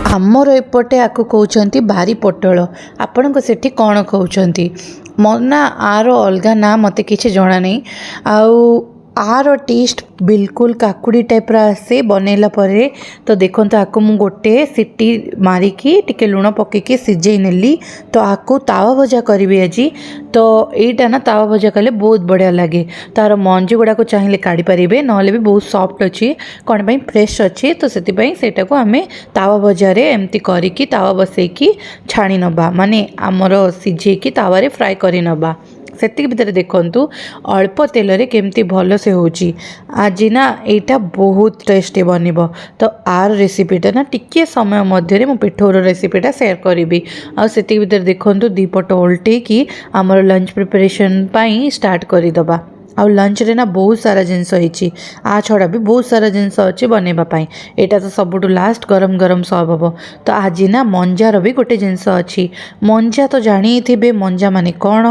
ଆମର ଏପଟେ ଆକୁ କହୁଛନ୍ତି ବାରି ପୋଟଳ। ଆପଣଙ୍କ ସେଠି କ'ଣ କହୁଛନ୍ତି? ନା ଆର ଅଲଗା ନା ମୋତେ କିଛି ଜଣା ନାହିଁ। ଆଉ आर टेस्ट बिल्कुल काकुड़ी टाइप्र आसे बनैला परे। तो देखो आको मु गोटे सीटी मारिकी टिके लुण पकईकी सिझे नेली। तो आको तावा भजा करी आज। तो यहीटा ना तावा भजा कले बहुत बढ़िया लगे। तार मंजी गुड़ाक चाहिए काढ़ी पारे ना भी बहुत सॉफ्ट अच्छी कौन पाई फ्रेश अच्छी। तो से आम तावा भजार एमती करिकी तावा बसैकी छाणी नबा माने आमर सिझेकी तावारे फ्राए करी नबा। सेतिक भितर देखंतु अल्प तेल रे केमती भल से होची। आज ना एटा बहुत टेस्टी बनिबो। तो आर रेसिपीटा ना टिके समय मध्य मु पिठोर रेसिपीटा शेयर करी। आ सेतिक भितर देखंतु दीपट उल्टे की आमर लंच प्रिपरेशन पाई स्टार्ट कर दबा। आउ लंच रे ना बहुत सारा जिनस होइची। आ छड़ा भी बहुत सारा जिनस अच्छी बनैबा पाई। एटा तो सबुठु लास्ट गरम गरम सर्व हबो। तो आज ना मंजार भी गोटे जिनस अच्छी। मंजा तो जानी थिबे मंजा माने कौन।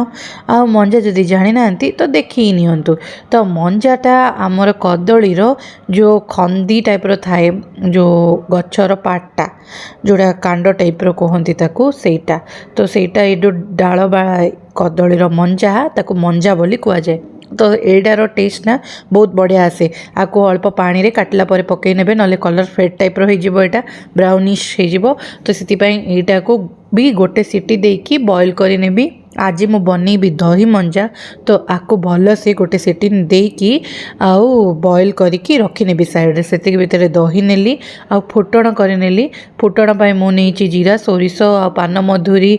आ मंजा जदि जानी नांती तो देखी नियंतु। तो मंजाटा आमर कदलीर जो खंदी टाइप रो थाए जो गछर पाटटा जोड़ा कांड टाइप रो कहंती ताकू सेटा। तो सेटा ए डाल कदलीर मंजा ताकू मंजा बोली कुआ जाए। तो एडार टेस्ट ना बहुत बढ़िया आसे। आपको अल्प पानी रे काटला परे पकई नेबे नले कलर फेड टाइप रो होइजिबो एटा ब्राउनिश होइजिबो। तो सेति पई एटा को भी गोटे सीटी देकी बॉईल करी नेबी। आज मु बनैबी दही मंजा। तो आपको भल से गोटे सीटी देकी आउ बॉईल करिकी रखी नेबी साइड रे। सेति भितर दही नेली आ फुटण करी नेली। फुटण पई मु नेइची जीरा सोरिष आ पान मधुरी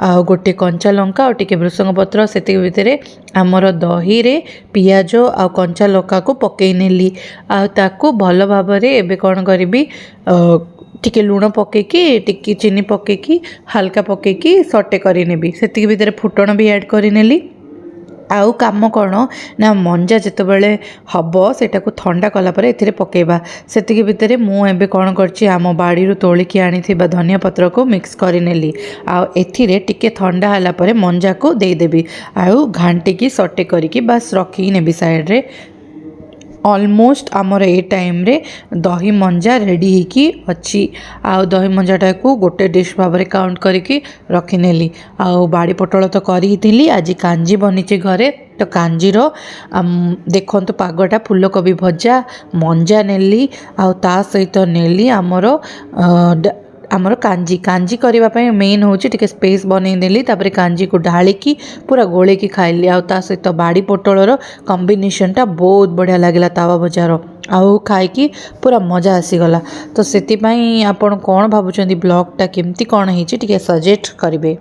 आ गोटे कंचा लंका और टिके भृसंग पत्र। सेति भितर आमर दही रे पियाज आ कंचा लंका को पकई नेली। आ ताकू भल भाबरे एबे कोन करबी टिके लुण पकईकी टिके चीनी पकईकी हल्का पकईकी सटे करी नेबी। सेति भितर फुटण भी ऐड करी नेली। आउ काम कौन ना मंजा जिते बड़े हम सेटा को ठंडा कलापर ए पकेबा। से भितर मुझे कौन कर आम बाड़ी तोलिकी आनी धनिया पत्र को मिक्स कर नेली। आउ एथिरे टिके ठंडा होला परे मंजा को देदेवी। आउ घांटिकी सटे करिकी बस रखी नेबी साइड रे। ऑलमोस्ट आमर ए टाइम रे दही मंजा रेडी होकी अच्छी। आउ दही मंजाटा को गोटे डिश भाव में काउंट करके रखिनेली। आउ बाड़ी पोटल तो करी आज कांजी बनीचे घरे। तो कांजीर देखो पागटा फूलकोबी भजा मंजा नेली आउ ता सहित नेली आमर कांजी कांजी करने मेन हूँ टिके स्पेस बनईदेली। तापर कांजी को ढालिकी पूरा गोले की खाइली। आउ ता सहित बाड़ी पोटलर कॉम्बिनेशनटा बहुत बढ़िया लगे तावा भजार। आउ खाइकी पूरा मजा आसीगला। तो सेति पई आपण कौन भावुଛନ୍ତି ब्लॉगटा केमती कौन होती सजेस्ट करेंगे।